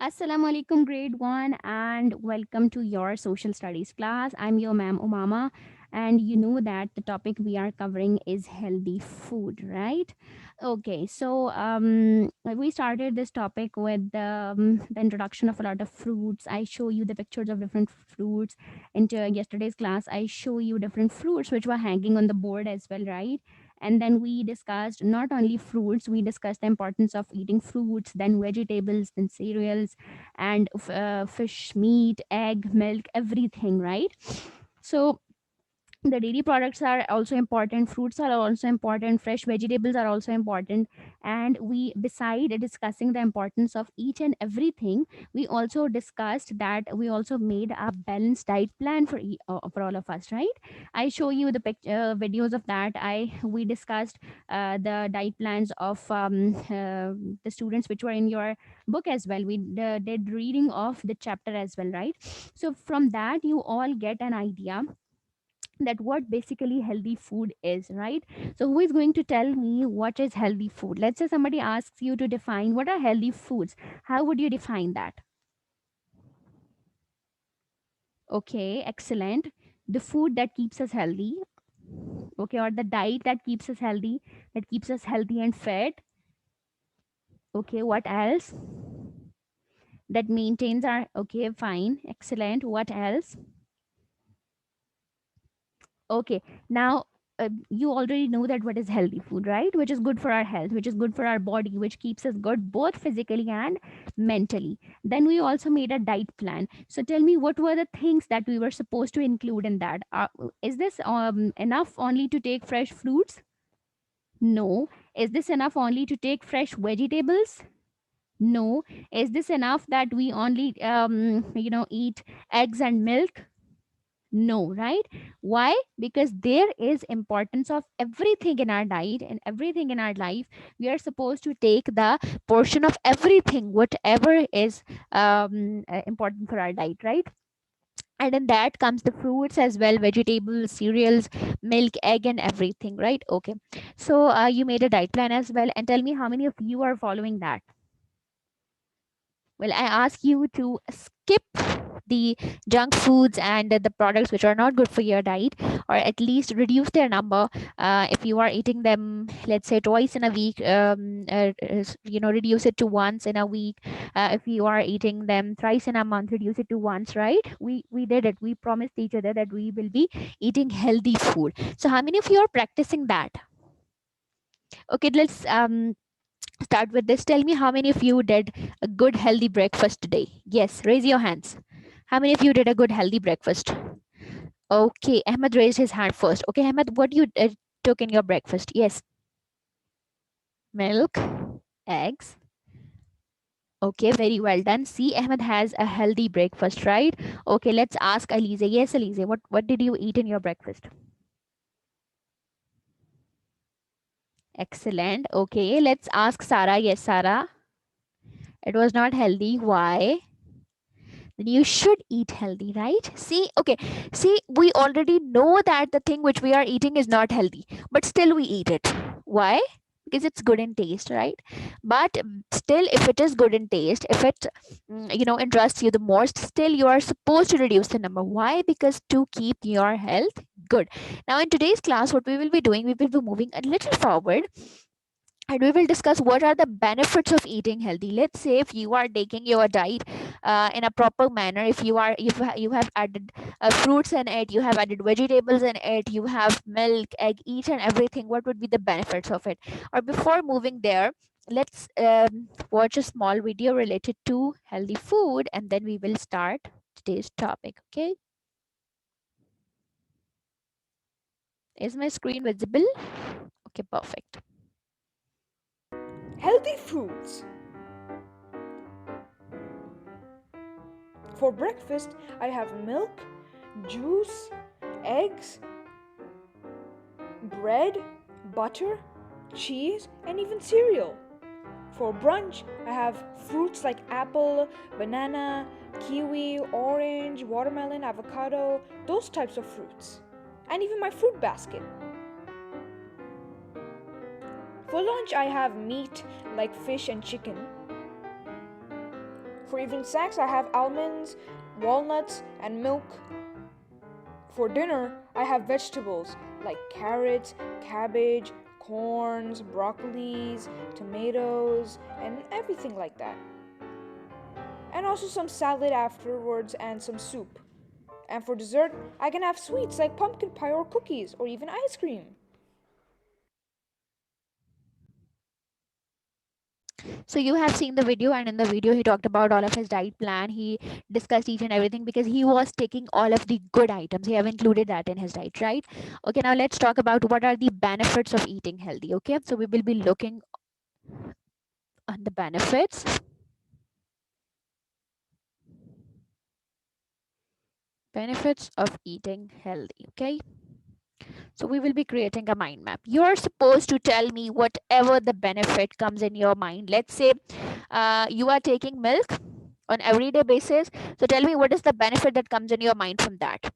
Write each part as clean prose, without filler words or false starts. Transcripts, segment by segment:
Assalamu alaikum, grade 1, and welcome to your social studies class. I'm your ma'am Umama, and you know that the topic we are covering is healthy food, right? Okay, so we started this topic with the introduction of a lot of fruits. I show you the pictures of different fruits. Into yesterday's class, I show you different fruits which were hanging on the board as well, right? And then we discussed not only fruits, we discussed the importance of eating fruits, then vegetables, then cereals, and fish, meat, egg, milk, everything, right? So the dairy products are also important, fruits are also important, fresh vegetables are also important. And we, beside discussing the importance of each and everything, we also discussed that we also made a balanced diet plan for all of us, right? I show you the videos of that. We discussed the diet plans of the students which were in your book as well. We did reading of the chapter as well, right? So from that you all get an idea that what basically healthy food is, right? So who is going to tell me what is healthy food? Let's say somebody asks you to define what are healthy foods. How would you define that? Okay, excellent. The food that keeps us healthy. Okay, or the diet that keeps us healthy, that keeps us healthy and fit. Okay, what else? That maintains our, okay, fine, excellent. What else? Okay, now you already know that what is healthy food, right? Which is good for our health, which is good for our body, which keeps us good both physically and mentally. Then we also made a diet plan. So tell me, what were the things that we were supposed to include in that? Is this enough only to take fresh fruits? No. Is this enough only to take fresh vegetables? No. Is this enough that we only eat eggs and milk? No, right? Why? Because there is importance of everything in our diet and everything in our life. We are supposed to take the portion of everything, whatever is important for our diet, right? And in that comes the fruits as well, vegetables, cereals, milk, egg, and everything, right? Okay, so you made a diet plan as well, and tell me how many of you are following that. Well, I ask you to skip the junk foods and the products which are not good for your diet, or at least reduce their number. If you are eating them, let's say twice in a week, reduce it to once in a week. If you are eating them thrice in a month, reduce it to once, right? We did it. We promised each other that we will be eating healthy food. So how many of you are practicing that? Okay, let's start with this. Tell me how many of you did a good healthy breakfast today? Yes, raise your hands. How many of you did a good healthy breakfast? Okay, Ahmed raised his hand first. Okay, Ahmed, what you took in your breakfast? Yes, milk, eggs. Okay, very well done. See, Ahmed has a healthy breakfast, right? Okay, let's ask Alize. Yes, Alize, what did you eat in your breakfast? Excellent. Okay, let's ask Sarah. Yes, Sarah. It was not healthy. Why? Then you should eat healthy, right? See, okay, see, we already know that the thing which we are eating is not healthy, but still we eat it. Why? Because it's good in taste, right? But still, if it is good in taste, if it interests you the most, still you are supposed to reduce the number. Why? Because to keep your health good. Now in today's class, what we will be doing, we will be moving a little forward, and we will discuss what are the benefits of eating healthy. Let's say if you are taking your diet in a proper manner, if you have added fruits in it, you have added vegetables in it, you have milk, egg, each and everything, what would be the benefits of it? Or before moving there, let's watch a small video related to healthy food, and then we will start today's topic. Okay, is my screen visible? Okay, perfect. Healthy foods. For breakfast, I have milk, juice, eggs, bread, butter, cheese, and even cereal. For brunch, I have fruits like apple, banana, kiwi, orange, watermelon, avocado, those types of fruits. And even my fruit basket. For lunch, I have meat like fish and chicken. For evening snacks, I have almonds, walnuts, and milk. For dinner, I have vegetables like carrots, cabbage, corns, broccolis, tomatoes, and everything like that. And also some salad afterwards and some soup. And for dessert, I can have sweets like pumpkin pie or cookies or even ice cream. So you have seen the video, and in the video he talked about all of his diet plan. He discussed each and everything because he was taking all of the good items. He have included that in his diet, right? Okay, now let's talk about what are the benefits of eating healthy. Okay, so we will be looking on the benefits of eating healthy. Okay, so we will be creating a mind map. You're supposed to tell me whatever the benefit comes in your mind. Let's say you are taking milk on everyday basis. So tell me what is the benefit that comes in your mind from that.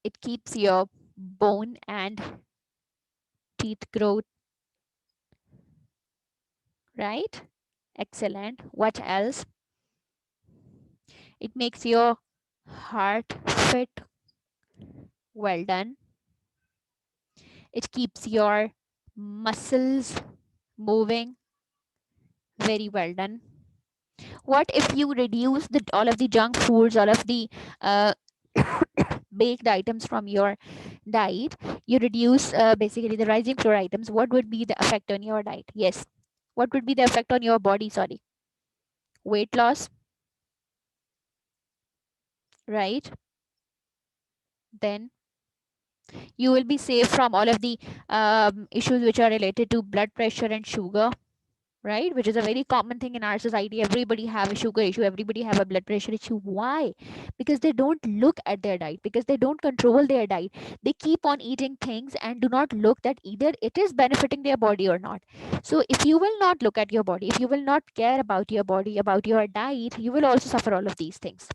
It keeps your bone and teeth growth, right? Excellent. What else? It makes your heart fit. Well done. It keeps your muscles moving. Very well done. What if you reduce all of the junk foods, all of the uh, baked items from your diet? You reduce basically the rising flour items. What would be the effect on your diet? Yes. What would be the effect on your body? Sorry. Weight loss, right? Then you will be safe from all of the issues which are related to blood pressure and sugar, right? Which is a very common thing in our society. Everybody have a sugar issue, everybody have a blood pressure issue. Why? Because they don't look at their diet, because they don't control their diet. They keep on eating things and do not look that either it is benefiting their body or not. So if you will not look at your body, if you will not care about your body, about your diet, you will also suffer all of these things,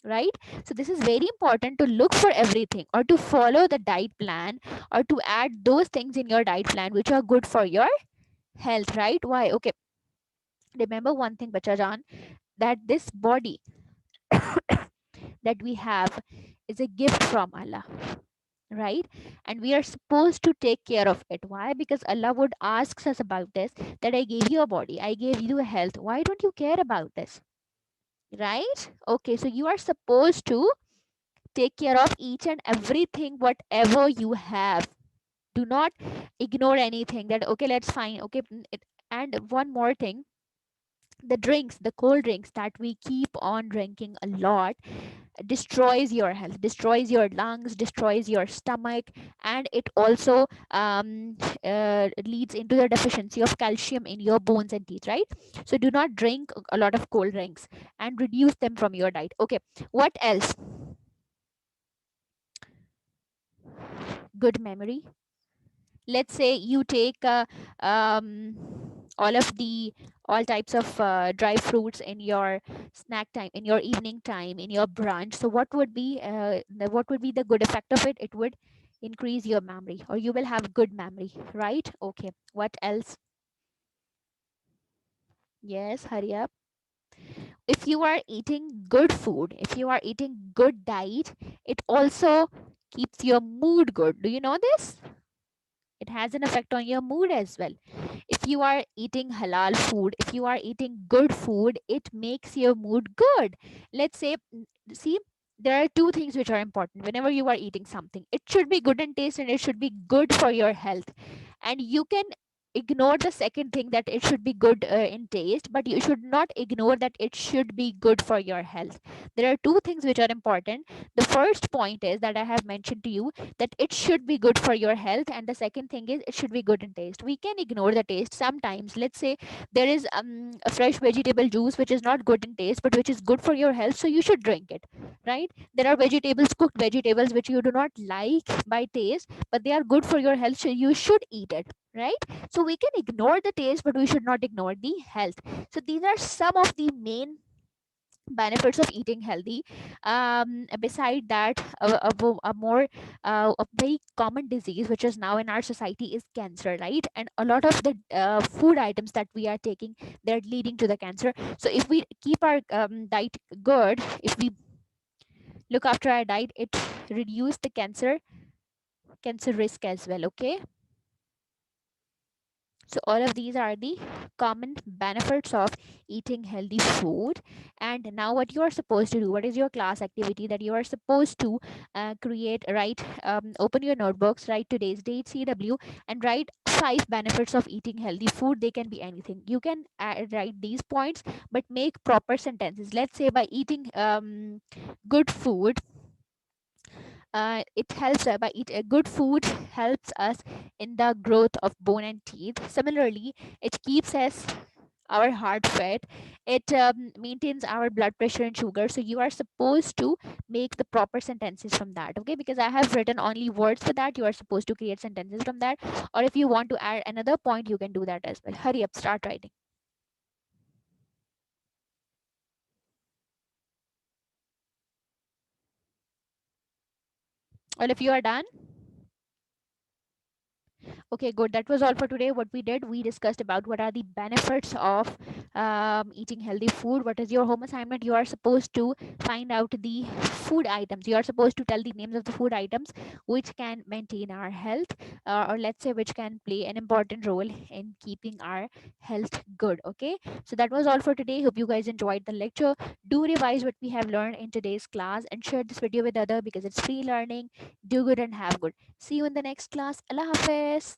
right? So this is very important to look for everything, or to follow the diet plan, or to add those things in your diet plan which are good for your health, right? Why? Okay, remember one thing, Bachajan, that this body that we have is a gift from Allah, right? And we are supposed to take care of it. Why? Because Allah would ask us about this, that I gave you a body, I gave you a health, why don't you care about this, right? Okay, so you are supposed to take care of each and everything whatever you have. Do not ignore anything, that okay, let's find, okay, and one more thing, the drinks, the cold drinks that we keep on drinking a lot destroys your health, destroys your lungs, destroys your stomach, and it also leads into the deficiency of calcium in your bones and teeth, right? So do not drink a lot of cold drinks and reduce them from your diet. Okay, what else? Good memory. Let's say you take all of the all types of dry fruits in your snack time, in your evening time, in your brunch. So what would be what would be the good effect of it? It would increase your memory, or you will have good memory, right? Okay, what else? Yes, hurry up. If you are eating good food, if you are eating good diet, it also keeps your mood good. Do you know this? It has an effect on your mood as well. If you are eating halal food, if you are eating good food, it makes your mood good. Let's say, see, there are two things which are important whenever you are eating something. It should be good in taste and it should be good for your health. And you can ignore the second thing, that it should be good in taste, but you should not ignore that it should be good for your health. There are two things which are important. The first point is that I have mentioned to you, that it should be good for your health, and the second thing is it should be good in taste. We can ignore the taste sometimes. Let's say there is a fresh vegetable juice which is not good in taste but which is good for your health, so you should drink it, right? There are vegetables, cooked vegetables, which you do not like by taste, but they are good for your health, so you should eat it, right? So we can ignore the taste, but we should not ignore the health. So these are some of the main benefits of eating healthy. Beside that, a more a very common disease which is now in our society is cancer, right? And a lot of the food items that we are taking, they're leading to the cancer. So if we keep our diet good, if we look after our diet, it reduce the cancer risk as well. Okay, so all of these are the common benefits of eating healthy food. And now what you are supposed to do, what is your class activity that you are supposed to create, write, open your notebooks, write today's date, CW, and write 5 benefits of eating healthy food. They can be anything. You can write these points, but make proper sentences. Let's say by eating good food, it helps by eat good food helps us in the growth of bone and teeth. Similarly, it keeps us our heart fit. It maintains our blood pressure and sugar. So you are supposed to make the proper sentences from that. Okay, because I have written only words for that. You are supposed to create sentences from that. Or if you want to add another point, you can do that as well. Hurry up, start writing. Well, if you are done, okay, good. That was all for today. What we did, we discussed about what are the benefits of eating healthy food. What is your home assignment? You are supposed to find out the food items. You are supposed to tell the names of the food items which can maintain our health, or let's say which can play an important role in keeping our health good. Okay, so that was all for today. Hope you guys enjoyed the lecture. Do revise what we have learned in today's class and share this video with other because it's free learning. Do good and have good. See you in the next class. Allah Hafiz.